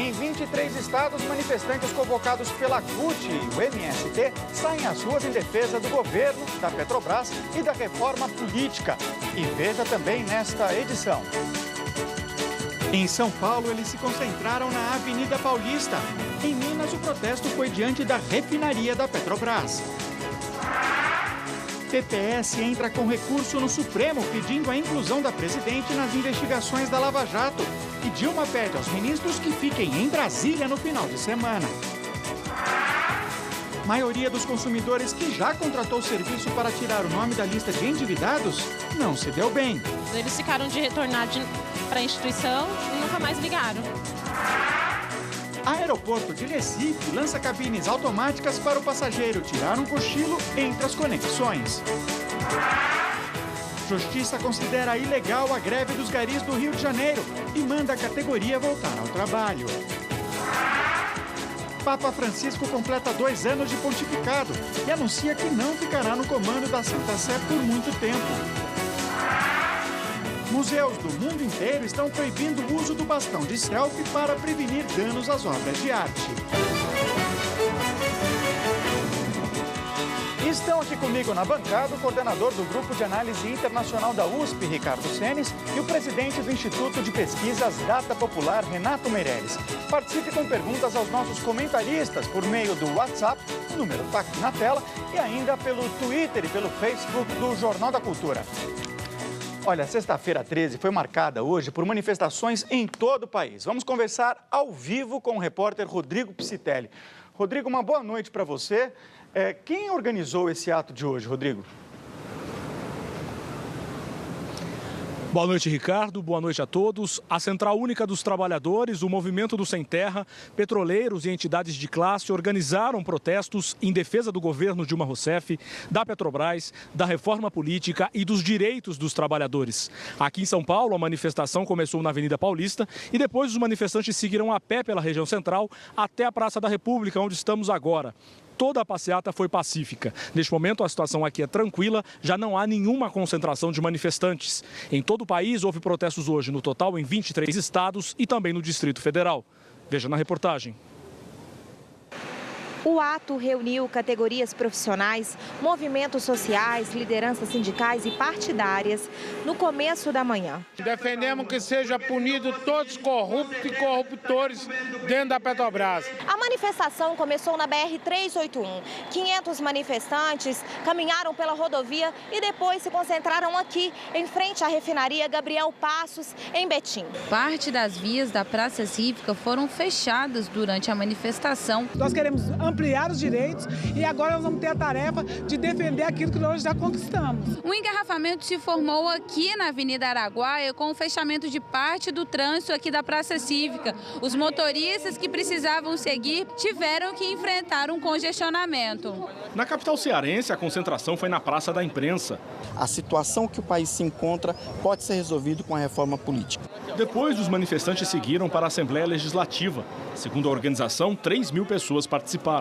Em 23 estados, manifestantes convocados pela CUT e o MST saem às ruas em defesa do governo, da Petrobras e da reforma política. E veja também nesta edição. Em São Paulo, eles se concentraram na Avenida Paulista. Em Minas, o protesto foi diante da refinaria da Petrobras. PPS entra com recurso no Supremo pedindo a inclusão da presidente nas investigações da Lava Jato. E Dilma pede aos ministros que fiquem em Brasília no final de semana. A maioria dos consumidores que já contratou o serviço para tirar o nome da lista de endividados não se deu bem. Eles ficaram de retornar para a instituição e nunca mais ligaram. Aeroporto de Recife lança cabines automáticas para o passageiro tirar um cochilo entre as conexões. Justiça considera ilegal a greve dos garis do Rio de Janeiro e manda a categoria voltar ao trabalho. Papa Francisco completa 2 anos de pontificado e anuncia que não ficará no comando da Santa Sé por muito tempo. Museus do mundo inteiro estão proibindo o uso do bastão de selfie para prevenir danos às obras de arte. Estão aqui comigo na bancada o coordenador do Grupo de Análise Internacional da USP, Ricardo Senes, e o presidente do Instituto de Pesquisas Data Popular, Renato Meirelles. Participe com perguntas aos nossos comentaristas por meio do WhatsApp, o número está aqui na tela, e ainda pelo Twitter e pelo Facebook do Jornal da Cultura. Olha, sexta-feira 13 foi marcada hoje por manifestações em todo o país. Vamos conversar ao vivo com o repórter Rodrigo Psitelli. Rodrigo, uma boa noite para você. Quem organizou esse ato de hoje, Rodrigo? Boa noite, Ricardo. Boa noite a todos. A Central Única dos Trabalhadores, o Movimento do Sem Terra, petroleiros e entidades de classe organizaram protestos em defesa do governo Dilma Rousseff, da Petrobras, da reforma política e dos direitos dos trabalhadores. Aqui em São Paulo, a manifestação começou na Avenida Paulista e depois os manifestantes seguiram a pé pela região central até a Praça da República, onde estamos agora. Toda a passeata foi pacífica. Neste momento, a situação aqui é tranquila, já não há nenhuma concentração de manifestantes. Em todo o país, houve protestos hoje, no total em 23 estados e também no Distrito Federal. Veja na reportagem. O ato reuniu categorias profissionais, movimentos sociais, lideranças sindicais e partidárias no começo da manhã. Defendemos que seja punido todos os corruptos e corruptores dentro da Petrobras. A manifestação começou na BR-381. 500 manifestantes caminharam pela rodovia e depois se concentraram aqui, em frente à refinaria Gabriel Passos, em Betim. Parte das vias da Praça Cívica foram fechadas durante a manifestação. Nós queremos ampliar os direitos e agora nós vamos ter a tarefa de defender aquilo que nós já conquistamos. Um engarrafamento se formou aqui na Avenida Araguaia com o fechamento de parte do trânsito aqui da Praça Cívica. Os motoristas que precisavam seguir tiveram que enfrentar um congestionamento. Na capital cearense, a concentração foi na Praça da Imprensa. A situação que o país se encontra pode ser resolvida com a reforma política. Depois, os manifestantes seguiram para a Assembleia Legislativa. Segundo a organização, 3.000 pessoas participaram.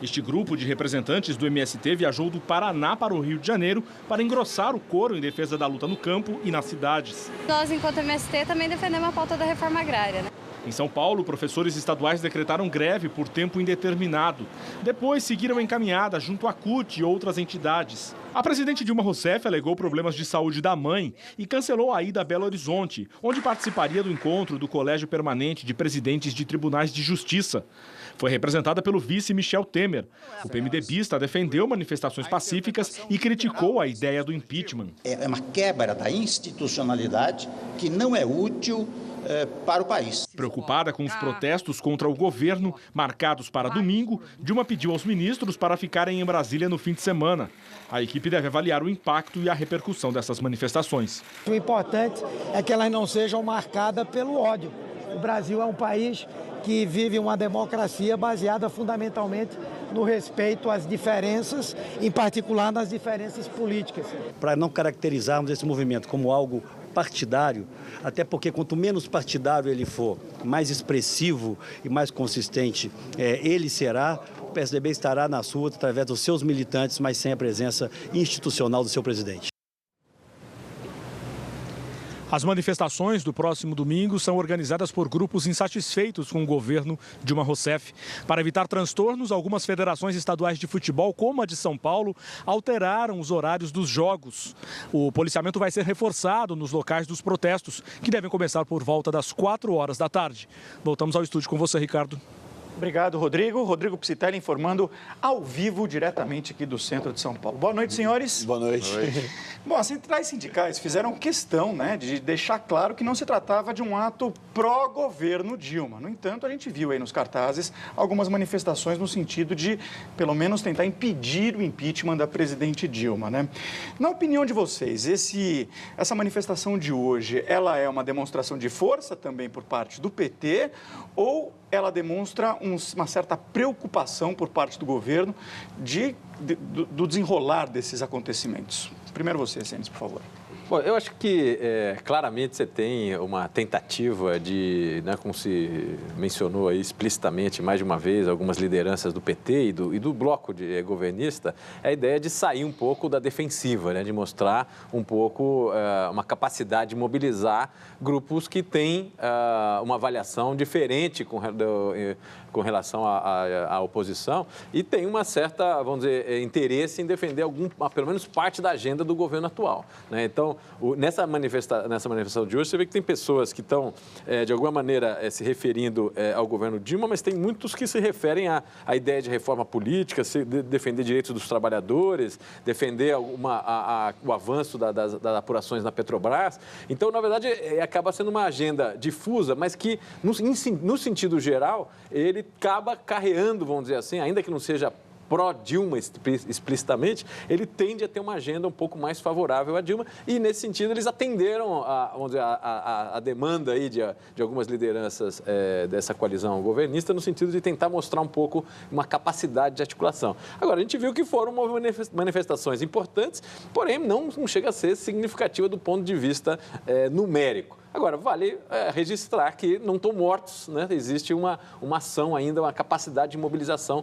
Este grupo de representantes do MST viajou do Paraná para o Rio de Janeiro para engrossar o coro em defesa da luta no campo e nas cidades. Nós, enquanto MST, também defendemos a pauta da reforma agrária, né? Em São Paulo, professores estaduais decretaram greve por tempo indeterminado. Depois seguiram em caminhada junto à CUT e outras entidades. A presidente Dilma Rousseff alegou problemas de saúde da mãe e cancelou a ida a Belo Horizonte, onde participaria do encontro do Colégio Permanente de Presidentes de Tribunais de Justiça. Foi representada pelo vice Michel Temer. O PMDBista defendeu manifestações pacíficas e criticou a ideia do impeachment. É uma quebra da institucionalidade que não é útil para o país. Preocupada com os protestos contra o governo, marcados para domingo, Dilma pediu aos ministros para ficarem em Brasília no fim de semana. A equipe deve avaliar o impacto e a repercussão dessas manifestações. O importante é que elas não sejam marcadas pelo ódio. O Brasil é um país que vive uma democracia baseada fundamentalmente no respeito às diferenças, em particular nas diferenças políticas. Para não caracterizarmos esse movimento como algo partidário, até porque quanto menos partidário ele for, mais expressivo e mais consistente ele será, o PSDB estará nas ruas através dos seus militantes, mas sem a presença institucional do seu presidente. As manifestações do próximo domingo são organizadas por grupos insatisfeitos com o governo Dilma Rousseff. Para evitar transtornos, algumas federações estaduais de futebol, como a de São Paulo, alteraram os horários dos jogos. O policiamento vai ser reforçado nos locais dos protestos, que devem começar por volta das 4 horas da tarde. Voltamos ao estúdio com você, Ricardo. Obrigado, Rodrigo. Rodrigo Psitelli informando ao vivo, diretamente aqui do centro de São Paulo. Boa noite, senhores. Boa noite. Bom, as centrais sindicais fizeram questão, de deixar claro que não se tratava de um ato pró-governo Dilma. No entanto, a gente viu aí nos cartazes algumas manifestações no sentido de, pelo menos, tentar impedir o impeachment da presidente Dilma, Na opinião de vocês, essa manifestação de hoje, ela é uma demonstração de força também por parte do PT ou ela demonstra uma certa preocupação por parte do governo do desenrolar desses acontecimentos? Primeiro você, Senes, por favor. Bom, eu acho que claramente você tem uma tentativa de, como se mencionou aí explicitamente mais de uma vez, algumas lideranças do PT e do bloco governista, a ideia de sair um pouco da defensiva, de mostrar um pouco uma capacidade de mobilizar grupos que têm uma avaliação diferente com relação à oposição e tem uma certa, vamos dizer, interesse em defender pelo menos parte da agenda do governo atual, Então, nessa manifestação de hoje, você vê que tem pessoas que estão, de alguma maneira, se referindo ao governo Dilma, mas tem muitos que se referem à ideia de reforma política, defender direitos dos trabalhadores, defender o avanço das apurações na Petrobras. Então, na verdade, acaba sendo uma agenda difusa, mas que, no sentido geral, ele acaba carreando, vamos dizer assim, ainda que não seja pró-Dilma explicitamente, ele tende a ter uma agenda um pouco mais favorável a Dilma e, nesse sentido, eles atenderam a demanda aí de algumas lideranças dessa coalizão governista no sentido de tentar mostrar um pouco uma capacidade de articulação. Agora, a gente viu que foram manifestações importantes, porém não chega a ser significativa do ponto de vista numérico. Agora, vale registrar que não estão mortos, Existe uma ação ainda, uma capacidade de mobilização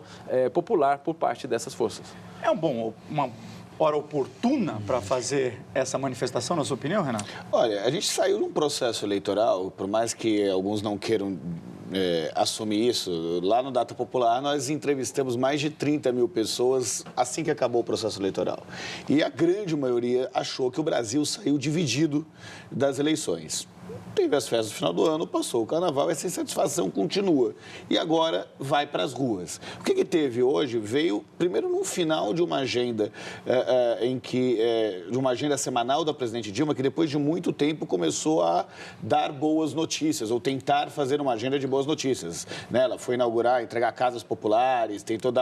popular por parte dessas forças. É uma hora oportuna para fazer essa manifestação, na sua opinião, Renato? Olha, a gente saiu de um processo eleitoral, por mais que alguns não queiram assumir isso, lá no Data Popular nós entrevistamos mais de 30 mil pessoas assim que acabou o processo eleitoral. E a grande maioria achou que o Brasil saiu dividido das eleições. Teve as festas no final do ano, passou o carnaval, essa insatisfação continua. E agora vai para as ruas. O que teve hoje? Veio, primeiro, no final de uma agenda de uma agenda semanal da presidente Dilma, que depois de muito tempo começou a dar boas notícias, ou tentar fazer uma agenda de boas notícias. Ela foi inaugurar, entregar casas populares, tentou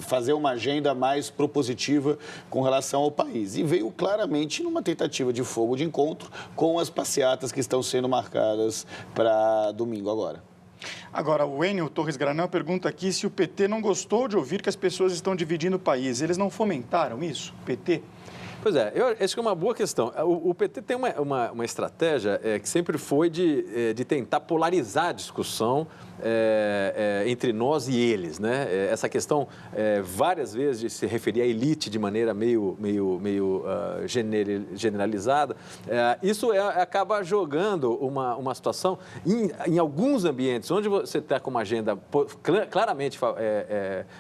fazer uma agenda mais propositiva com relação ao país. E veio claramente numa tentativa de fogo de encontro com as passeatas que estão sendo marcadas para domingo agora. Agora, o Enio Torres Granel pergunta aqui se o PT não gostou de ouvir que as pessoas estão dividindo o país. Eles não fomentaram isso, PT? Pois é, eu acho que é uma boa questão. O PT tem uma estratégia que sempre foi de tentar polarizar a discussão entre nós e eles, Essa questão, várias vezes, de se referir à elite de maneira meio generalizada, isso acaba jogando uma situação, em alguns ambientes, onde você está com uma agenda claramente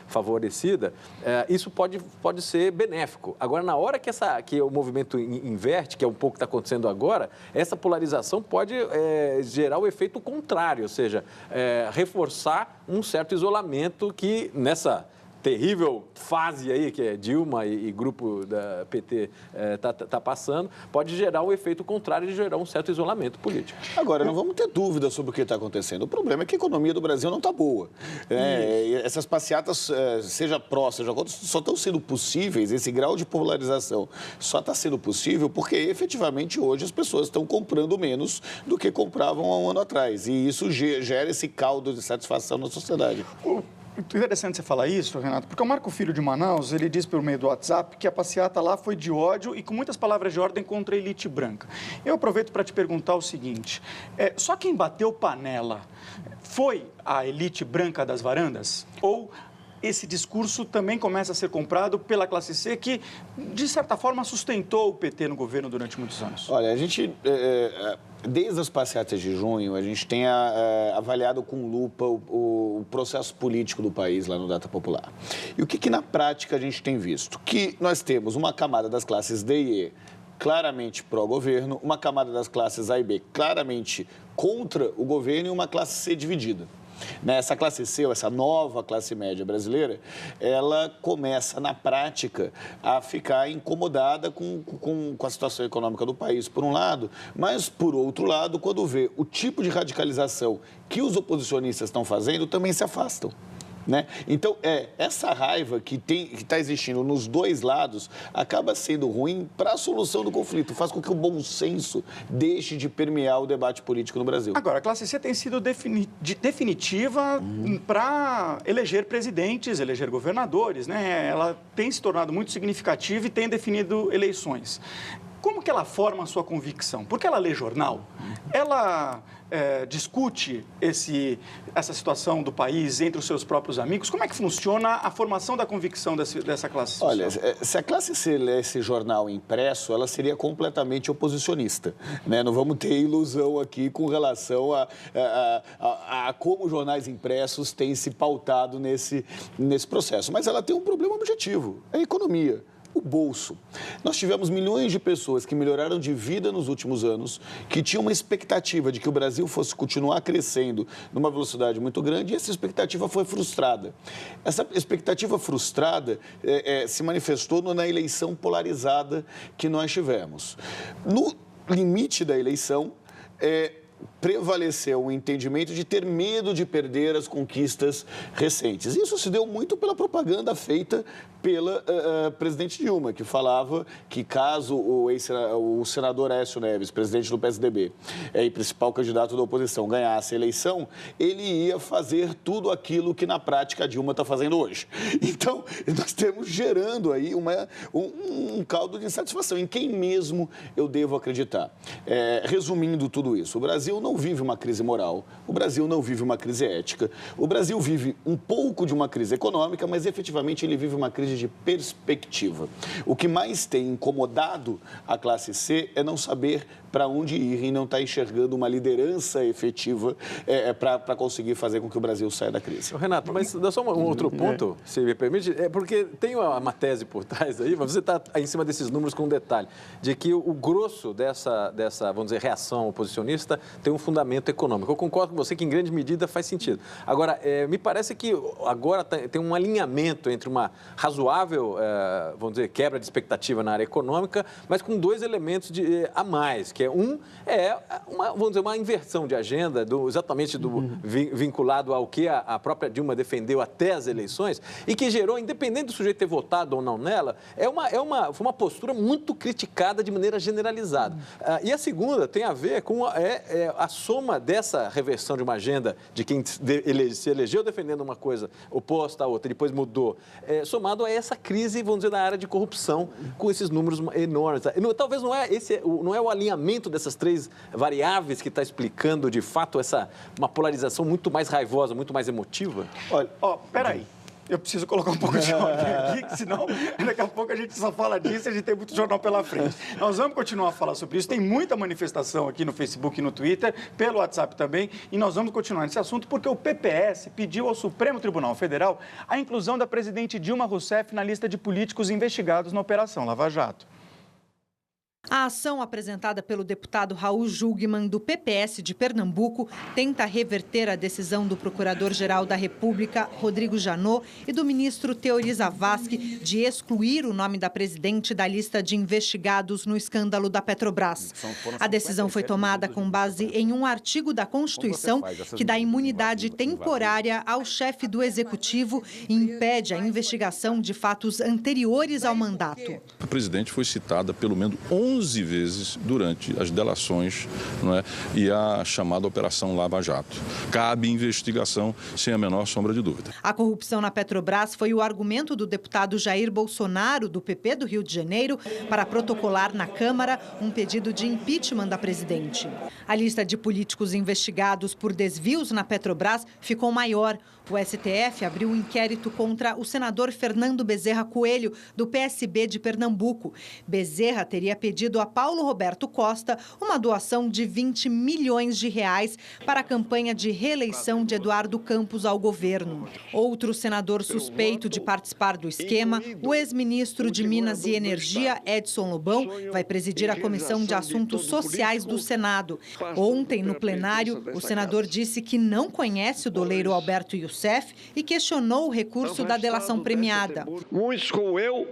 favorecida, isso pode ser benéfico. Agora, na hora que o movimento inverte, que é um pouco que está acontecendo agora, essa polarização pode gerar o efeito contrário, ou seja, reforçar um certo isolamento que nessa terrível fase aí que é Dilma e grupo da PT tá passando, pode gerar o efeito contrário de gerar um certo isolamento político. Agora, não vamos ter dúvida sobre o que está acontecendo. O problema é que a economia do Brasil não está boa. Essas passeatas, seja pró, seja contra, só estão sendo possíveis, esse grau de polarização só está sendo possível porque, efetivamente, hoje as pessoas estão comprando menos do que compravam há um ano atrás. E isso gera esse caldo de satisfação na sociedade. Interessante você falar isso, Renato, porque o Marco Filho de Manaus, ele diz por meio do WhatsApp que a passeata lá foi de ódio e com muitas palavras de ordem contra a elite branca. Eu aproveito para te perguntar o seguinte, só quem bateu panela foi a elite branca das varandas? Ou esse discurso também começa a ser comprado pela classe C, que, de certa forma, sustentou o PT no governo durante muitos anos? Olha, a gente, desde as passeatas de junho, a gente tem avaliado com lupa o processo político do país lá no Data Popular. E o que na prática a gente tem visto? Que nós temos uma camada das classes D e E claramente pró-governo, uma camada das classes A e B claramente contra o governo e uma classe C dividida. Essa classe C, ou essa nova classe média brasileira, ela começa, na prática, a ficar incomodada com a situação econômica do país, por um lado, mas, por outro lado, quando vê o tipo de radicalização que os oposicionistas estão fazendo, também se afastam. Então, essa raiva que está existindo nos dois lados acaba sendo ruim para a solução do conflito, faz com que o bom senso deixe de permear o debate político no Brasil. Agora, a classe C tem sido definitiva para eleger presidentes, eleger governadores, Ela tem se tornado muito significativa e tem definido eleições. Como que ela forma a sua convicção? Porque ela lê jornal, ela discute essa situação do país entre os seus próprios amigos. Como é que funciona a formação da convicção dessa classe social? Olha, se a classe C lê esse jornal impresso, ela seria completamente oposicionista. Não vamos ter ilusão aqui com relação a como os jornais impressos têm se pautado nesse processo. Mas ela tem um problema objetivo, a economia. O bolso. Nós tivemos milhões de pessoas que melhoraram de vida nos últimos anos, que tinham uma expectativa de que o Brasil fosse continuar crescendo numa velocidade muito grande e essa expectativa foi frustrada. Essa expectativa frustrada se manifestou na eleição polarizada que nós tivemos. No limite da eleição, prevaleceu o entendimento de ter medo de perder as conquistas recentes. Isso se deu muito pela propaganda feita pela presidente Dilma, que falava que caso o senador Aécio Neves, presidente do PSDB e principal candidato da oposição, ganhasse a eleição, ele ia fazer tudo aquilo que na prática a Dilma está fazendo hoje. Então, nós estamos gerando aí um caldo de insatisfação. Em quem mesmo eu devo acreditar? Resumindo tudo isso, o Brasil não vive uma crise moral, o Brasil não vive uma crise ética, o Brasil vive um pouco de uma crise econômica, mas efetivamente ele vive uma crise de perspectiva. O que mais tem incomodado a classe C é não saber para onde ir e não estar enxergando uma liderança efetiva para conseguir fazer com que o Brasil saia da crise. Renato, mas dá só um outro ponto, se me permite, porque tem uma tese por trás aí, mas você está em cima desses números com um detalhe, de que o grosso dessa, vamos dizer, reação oposicionista tem um fundamento econômico. Eu concordo com você que em grande medida faz sentido. Agora, me parece que agora tem um alinhamento entre uma razoável, vamos dizer, quebra de expectativa na área econômica, mas com dois elementos a mais, que vamos dizer, uma inversão de agenda, exatamente vinculado ao que a própria Dilma defendeu até as eleições e que gerou, independente do sujeito ter votado ou não nela, foi uma postura muito criticada de maneira generalizada. E a segunda tem a ver com a soma dessa reversão de uma agenda de quem se elegeu defendendo uma coisa oposta à outra e depois mudou, somado a essa crise, vamos dizer, na área de corrupção, com esses números enormes. Talvez não é o alinhamento dessas três variáveis que está explicando, de fato, uma polarização muito mais raivosa, muito mais emotiva? Olha, peraí. Eu preciso colocar um pouco de ordem aqui, senão daqui a pouco a gente só fala disso e a gente tem muito jornal pela frente. Nós vamos continuar a falar sobre isso. Tem muita manifestação aqui no Facebook e no Twitter, pelo WhatsApp também, e nós vamos continuar nesse assunto porque o PPS pediu ao Supremo Tribunal Federal a inclusão da presidente Dilma Rousseff na lista de políticos investigados na Operação Lava Jato. A ação apresentada pelo deputado Raul Jungmann, do PPS de Pernambuco, tenta reverter a decisão do Procurador-Geral da República, Rodrigo Janot, e do ministro Teori Zavascki de excluir o nome da presidente da lista de investigados no escândalo da Petrobras. A decisão foi tomada com base em um artigo da Constituição que dá imunidade temporária ao chefe do Executivo e impede a investigação de fatos anteriores ao mandato. A presidente foi citada pelo menos 11 vezes durante as delações, e a chamada Operação Lava Jato. Cabe investigação sem a menor sombra de dúvida. A corrupção na Petrobras foi o argumento do deputado Jair Bolsonaro, do PP do Rio de Janeiro, para protocolar na Câmara um pedido de impeachment da presidente. A lista de políticos investigados por desvios na Petrobras ficou maior. O STF abriu um inquérito contra o senador Fernando Bezerra Coelho, do PSB de Pernambuco. Bezerra teria pedido a Paulo Roberto Costa uma doação de 20 milhões de reais para a campanha de reeleição de Eduardo Campos ao governo. Outro senador suspeito de participar do esquema, o ex-ministro de Minas e Energia, Edson Lobão, vai presidir a Comissão de Assuntos Sociais do Senado. Ontem, no plenário, o senador disse que não conhece o doleiro Alberto Youssef e questionou o recurso da delação premiada. Muitos, como eu,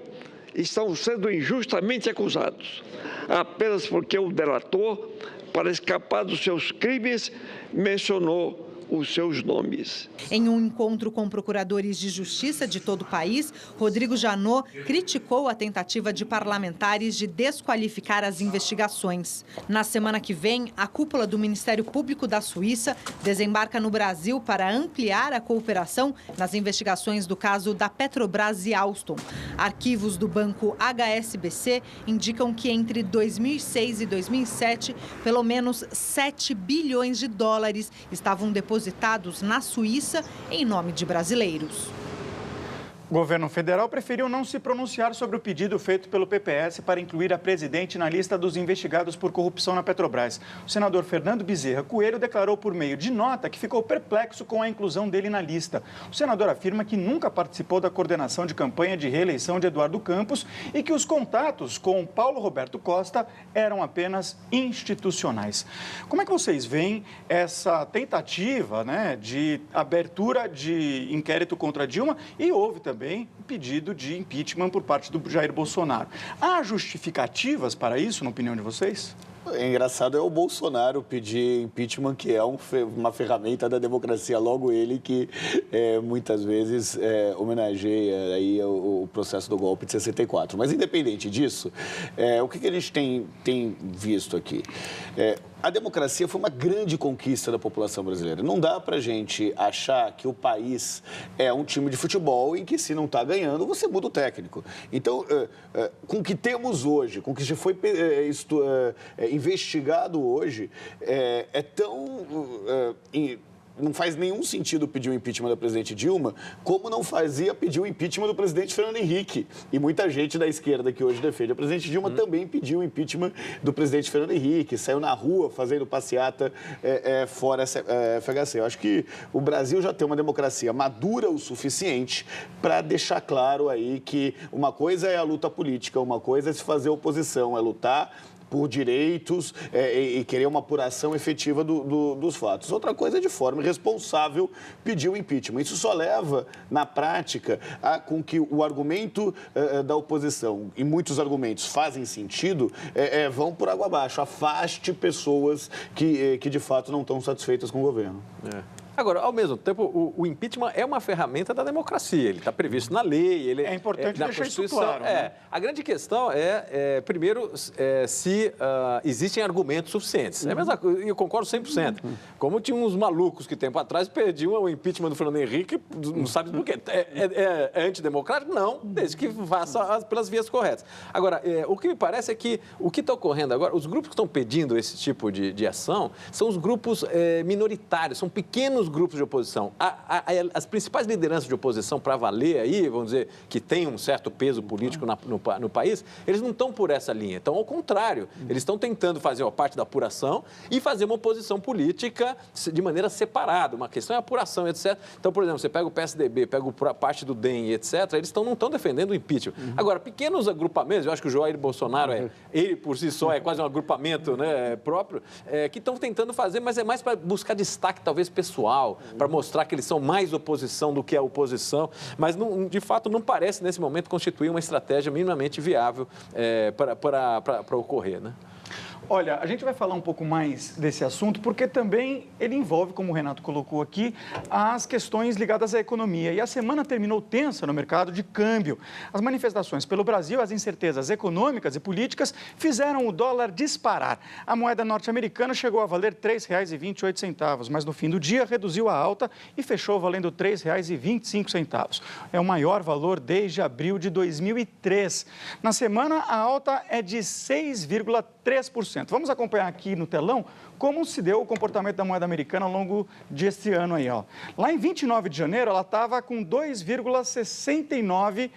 estão sendo injustamente acusados, apenas porque o delator, para escapar dos seus crimes, mencionou os seus nomes. Em um encontro com procuradores de justiça de todo o país, Rodrigo Janot criticou a tentativa de parlamentares de desqualificar as investigações. Na semana que vem, a cúpula do Ministério Público da Suíça desembarca no Brasil para ampliar a cooperação nas investigações do caso da Petrobras e Alstom. Arquivos do banco HSBC indicam que entre 2006 e 2007, pelo menos 7 bilhões de dólares estavam depositados na Suíça em nome de brasileiros. O governo federal preferiu não se pronunciar sobre o pedido feito pelo PPS para incluir a presidente na lista dos investigados por corrupção na Petrobras. O senador Fernando Bezerra Coelho declarou por meio de nota que ficou perplexo com a inclusão dele na lista. O senador afirma que nunca participou da coordenação de campanha de reeleição de Eduardo Campos e que os contatos com Paulo Roberto Costa eram apenas institucionais. Como é que vocês veem essa tentativa, de abertura de inquérito contra Dilma? E houve também pedido de impeachment por parte do Jair Bolsonaro. Há justificativas para isso, na opinião de vocês? É engraçado é o Bolsonaro pedir impeachment, que é uma ferramenta da democracia, logo ele que muitas vezes homenageia aí o processo do golpe de 64. Mas independente disso, o que a gente tem visto aqui? A democracia foi uma grande conquista da população brasileira. Não dá para a gente achar que o país é um time de futebol em que, se não está ganhando, você muda o técnico. Então, com o que temos hoje, com o que já foi investigado hoje, não faz nenhum sentido pedir o impeachment da presidente Dilma, como não fazia pedir o impeachment do presidente Fernando Henrique. E muita gente da esquerda que hoje defende a presidente Dilma também pediu o impeachment do presidente Fernando Henrique, saiu na rua fazendo passeata fora FHC. Eu acho que o Brasil já tem uma democracia madura o suficiente para deixar claro aí que uma coisa é a luta política, uma coisa é se fazer oposição, é lutar por direitos e querer uma apuração efetiva dos fatos. Outra coisa é, de forma irresponsável, pedir o impeachment. Isso só leva, na prática, com que o argumento da oposição, e muitos argumentos fazem sentido, vão por água abaixo. Afaste pessoas que de fato, não estão satisfeitas com o governo. Agora, ao mesmo tempo, o impeachment é uma ferramenta da democracia. Ele está previsto na lei, ele é importante na deixar Constituição. Isso claro, né? A grande questão primeiro, se existem argumentos suficientes. Eu concordo 100%. Como tinha uns malucos que, tempo atrás, pediam o impeachment do Fernando Henrique, não sabe por quê. É antidemocrático? Não, desde que faça pelas vias corretas. Agora, o que me parece é que o que está ocorrendo agora, os grupos que estão pedindo esse tipo de ação são os grupos minoritários, são pequenos grupos de oposição. As principais lideranças de oposição para valer aí, vamos dizer, que tem um certo peso político no país, eles não estão por essa linha. Então, ao contrário, eles estão tentando fazer parte da apuração e fazer uma oposição política de maneira separada. Uma questão é a apuração, etc. Então, por exemplo, você pega o PSDB, pega a parte do DEM, etc., eles não estão defendendo o impeachment. Agora, pequenos agrupamentos, eu acho que o Jair Bolsonaro, ele por si só é quase um agrupamento próprio, que estão tentando fazer, mas é mais para buscar destaque, talvez, pessoal, para mostrar que eles são mais oposição do que a oposição, mas de fato não parece nesse momento constituir uma estratégia minimamente viável para ocorrer, né? Olha, a gente vai falar um pouco mais desse assunto, porque também ele envolve, como o Renato colocou aqui, as questões ligadas à economia. E a semana terminou tensa no mercado de câmbio. As manifestações pelo Brasil, as incertezas econômicas e políticas fizeram o dólar disparar. A moeda norte-americana chegou a valer R$ 3,28, mas no fim do dia reduziu a alta e fechou valendo R$ 3,25. É o maior valor desde abril de 2003. Na semana, a alta é de 6,3%. 1%. Vamos acompanhar aqui no telão como se deu o comportamento da moeda americana ao longo deste ano aí, ó. Lá em 29 de janeiro, ela estava com R$ 2,69.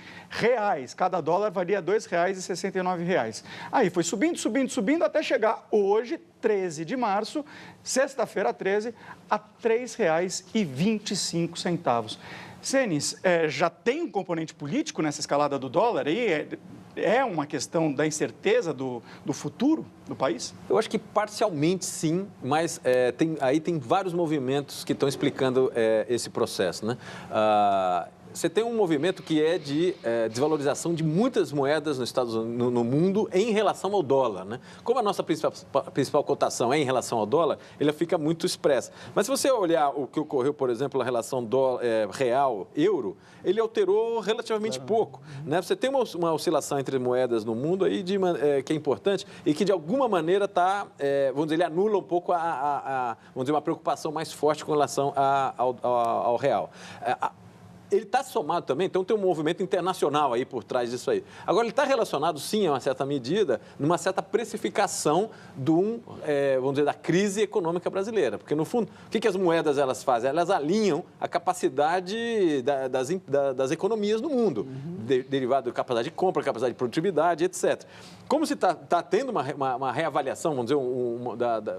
Cada dólar valia R$ 2,69. Aí foi subindo, subindo, subindo, até chegar hoje, 13 de março, sexta-feira 13, a R$ 3,25. Senes, já tem um componente político nessa escalada do dólar aí? É uma questão da incerteza do futuro do país? Eu acho que parcialmente sim, mas tem vários movimentos que estão explicando esse processo, né? Você tem um movimento que é de desvalorização de muitas moedas no mundo em relação ao dólar, né? Como a nossa principal cotação é em relação ao dólar, ele fica muito expressa. Mas se você olhar o que ocorreu, por exemplo, na relação real-euro, ele alterou relativamente pouco, né? Você tem uma oscilação entre moedas no mundo aí que é importante e que, de alguma maneira, vamos dizer, ele anula um pouco vamos dizer, uma preocupação mais forte com relação ao real. Ele está somado também, então tem um movimento internacional aí por trás disso aí. Agora, ele está relacionado, sim, a uma certa medida, numa certa precificação vamos dizer, da crise econômica brasileira. Porque, no fundo, o que as moedas elas fazem? Elas alinham a capacidade das economias no mundo, derivado da capacidade de compra, capacidade de produtividade, etc. Como se está tendo uma reavaliação, vamos dizer,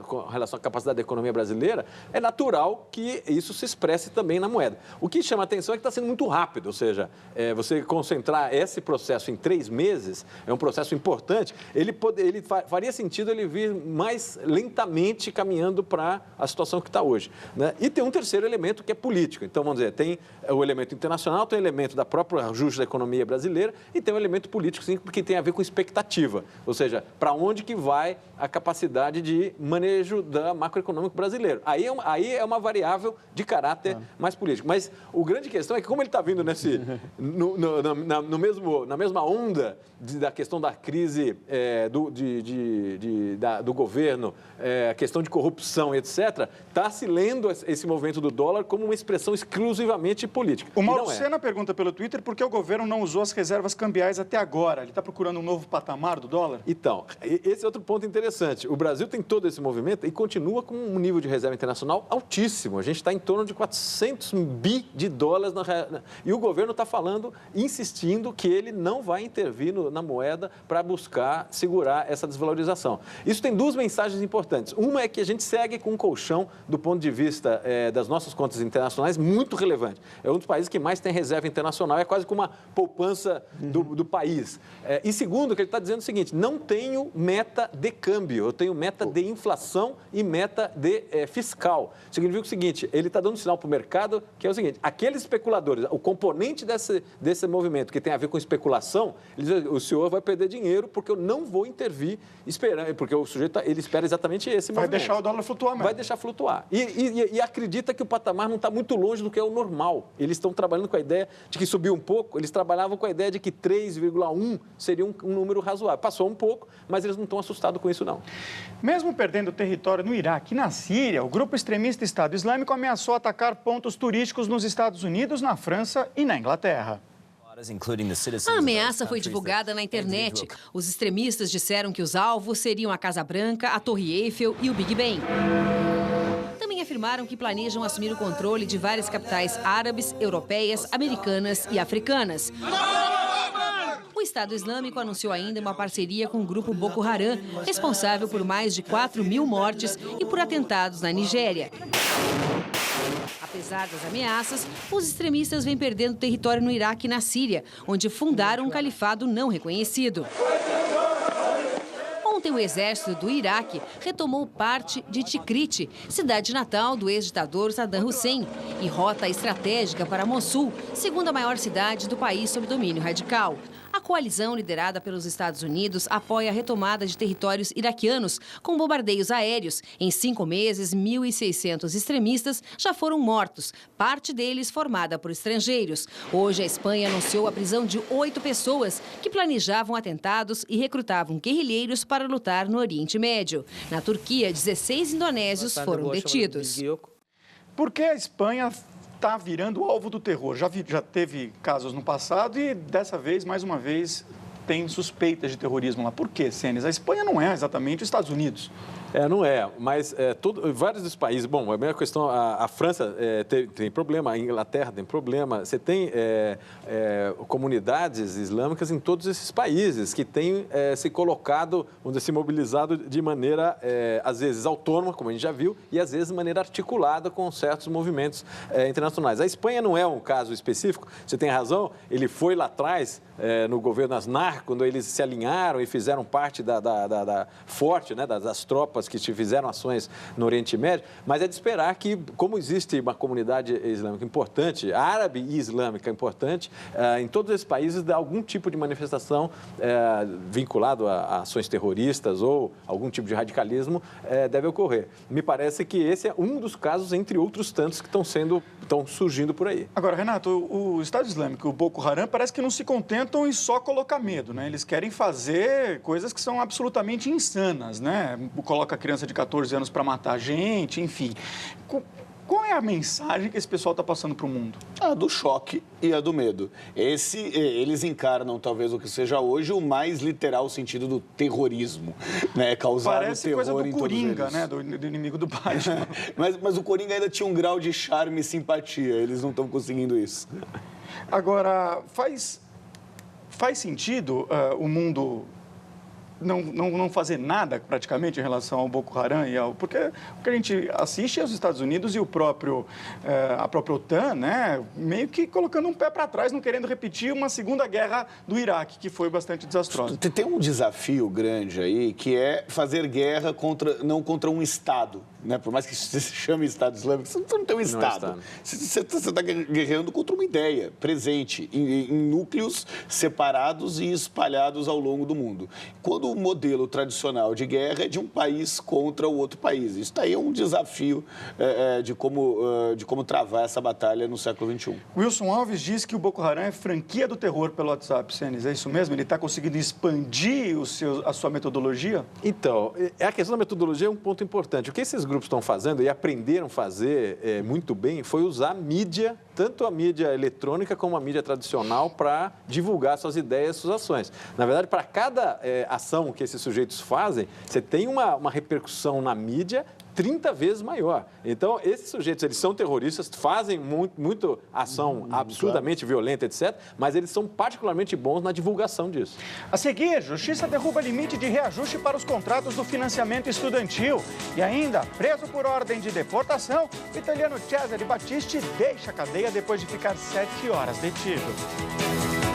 com relação à capacidade da economia brasileira, é natural que isso se expresse também na moeda. O que chama a atenção é que está sendo muito rápido, ou seja, você concentrar esse processo em 3 meses, é um processo importante, ele faria sentido ele vir mais lentamente caminhando para a situação que está hoje, né? E tem um terceiro elemento que é político. Então, vamos dizer, tem o elemento internacional, tem o elemento da própria ajuste da economia brasileira e tem o elemento político, sim, porque tem a ver com expectativa, ou seja, para onde que vai a capacidade de manejo da macroeconômico brasileiro. Aí é uma variável de caráter mais político. Mas a grande questão é que, como ele está vindo na mesma onda da questão da crise do governo, a questão de corrupção, etc., está se lendo esse movimento do dólar como uma expressão exclusivamente política. O Mauro Sena pergunta pelo Twitter por que o governo não usou as reservas cambiais até agora. Ele está procurando um novo patamar do dólar? Então, esse é outro ponto interessante. O Brasil tem todo esse movimento e continua com um nível de reserva internacional altíssimo. A gente está em torno de 400 bi de dólares e o governo está insistindo que ele não vai intervir na moeda para buscar segurar essa desvalorização. Isso tem 2 mensagens importantes. Uma é que a gente segue com um colchão do ponto de vista das nossas contas internacionais muito relevante. É um dos países que mais tem reserva internacional, é quase como uma poupança do país. E segundo, que ele está dizendo o seguinte, não tenho meta de câmbio, eu tenho meta de inflação e meta de fiscal. Significa o seguinte, ele está dando um sinal para o mercado que é o seguinte, aqueles especuladores, o componente desse movimento que tem a ver com especulação, ele diz, o senhor vai perder dinheiro porque eu não vou intervir, porque o sujeito ele espera exatamente esse movimento. Vai deixar o dólar flutuar mesmo. Vai deixar flutuar. E acredita que o patamar não está muito longe do que é o normal. Eles estão trabalhando com a ideia de que subiu um pouco, eles trabalhavam com a ideia de que 3,1 seria um número razoável. Passou um pouco, mas eles não estão assustados com isso, não. Mesmo perdendo território no Iraque e na Síria, o grupo extremista Estado Islâmico ameaçou atacar pontos turísticos nos Estados Unidos, na França e na Inglaterra. A ameaça foi divulgada na internet. Os extremistas disseram que os alvos seriam a Casa Branca, a Torre Eiffel e o Big Ben. Também afirmaram que planejam assumir o controle de várias capitais árabes, europeias, americanas e africanas. O Estado Islâmico anunciou ainda uma parceria com o grupo Boko Haram, responsável por mais de 4.000 mortes e por atentados na Nigéria. Apesar das ameaças, os extremistas vêm perdendo território no Iraque e na Síria, onde fundaram um califado não reconhecido. Ontem, o exército do Iraque retomou parte de Tikrit, cidade natal do ex-ditador Saddam Hussein, e rota estratégica para Mossul, segunda maior cidade do país sob domínio radical. A coalizão, liderada pelos Estados Unidos, apoia a retomada de territórios iraquianos com bombardeios aéreos. Em 5 meses, 1.600 extremistas já foram mortos, parte deles formada por estrangeiros. Hoje, a Espanha anunciou a prisão de 8 pessoas que planejavam atentados e recrutavam guerrilheiros para lutar no Oriente Médio. Na Turquia, 16 indonésios foram detidos. Por que a Espanha está virando alvo do terror? Já teve casos no passado e, dessa vez, mais uma vez, tem suspeitas de terrorismo lá. Por quê, Senes? A Espanha não é exatamente os Estados Unidos. Não é, mas vários dos países, bom, a mesma questão, a França tem problema, a Inglaterra tem problema, você tem comunidades islâmicas em todos esses países que têm se colocado, vamos dizer, se mobilizado de maneira, às vezes, autônoma, como a gente já viu, e às vezes de maneira articulada com certos movimentos internacionais. A Espanha não é um caso específico, você tem razão, ele foi lá atrás, no governo Aznar, quando eles se alinharam e fizeram parte da forte, né, das tropas que fizeram ações no Oriente Médio, mas é de esperar que, como existe uma comunidade islâmica importante, árabe e islâmica importante, em todos esses países, algum tipo de manifestação vinculado a ações terroristas ou algum tipo de radicalismo deve ocorrer. Me parece que esse é um dos casos, entre outros tantos, que estão surgindo por aí. Agora, Renato, o Estado Islâmico, o Boko Haram, parece que não se contentam em só colocar medo, né? Eles querem fazer coisas que são absolutamente insanas, né? Coloca a criança de 14 anos para matar gente, enfim. Qual é a mensagem que esse pessoal está passando para o mundo? A do choque e a do medo. Eles encarnam, talvez, o que seja hoje, o mais literal sentido do terrorismo, né? Causar parece terror coisa do em todos Coringa, eles. né? Do inimigo do Batman. mas o Coringa ainda tinha um grau de charme e simpatia. Eles não estão conseguindo isso. Agora, faz sentido o mundo não fazer nada, praticamente, em relação ao Boko Haram porque o que a gente assiste é os Estados Unidos e a própria OTAN, né, meio que colocando um pé para trás, não querendo repetir uma segunda guerra do Iraque, que foi bastante desastrosa. Tem um desafio grande aí, que é fazer guerra não contra um Estado, né? Por mais que se chame Estado Islâmico, você não tem um Estado. Você está guerreando contra uma ideia presente, em núcleos separados e espalhados ao longo do mundo. Quando o modelo tradicional de guerra é de um país contra o outro país. Isso daí é um desafio de como travar essa batalha no século XXI. Wilson Alves diz que o Boko Haram é franquia do terror pelo WhatsApp, Senes. É isso mesmo? Ele está conseguindo expandir a sua metodologia? Então, a questão da metodologia é um ponto importante. O que esses grupos estão fazendo e aprenderam a fazer muito bem foi usar mídia, tanto a mídia eletrônica como a mídia tradicional, para divulgar suas ideias, suas ações. Na verdade, para cada ação que esses sujeitos fazem, você tem uma repercussão na mídia 30 vezes maior. Então, esses sujeitos, eles são terroristas, fazem muito ação absurdamente violenta, etc., mas eles são particularmente bons na divulgação disso. A seguir, Justiça derruba limite de reajuste para os contratos do financiamento estudantil. E ainda, preso por ordem de deportação, o italiano Cesare Battisti deixa a cadeia depois de ficar 7 horas detido.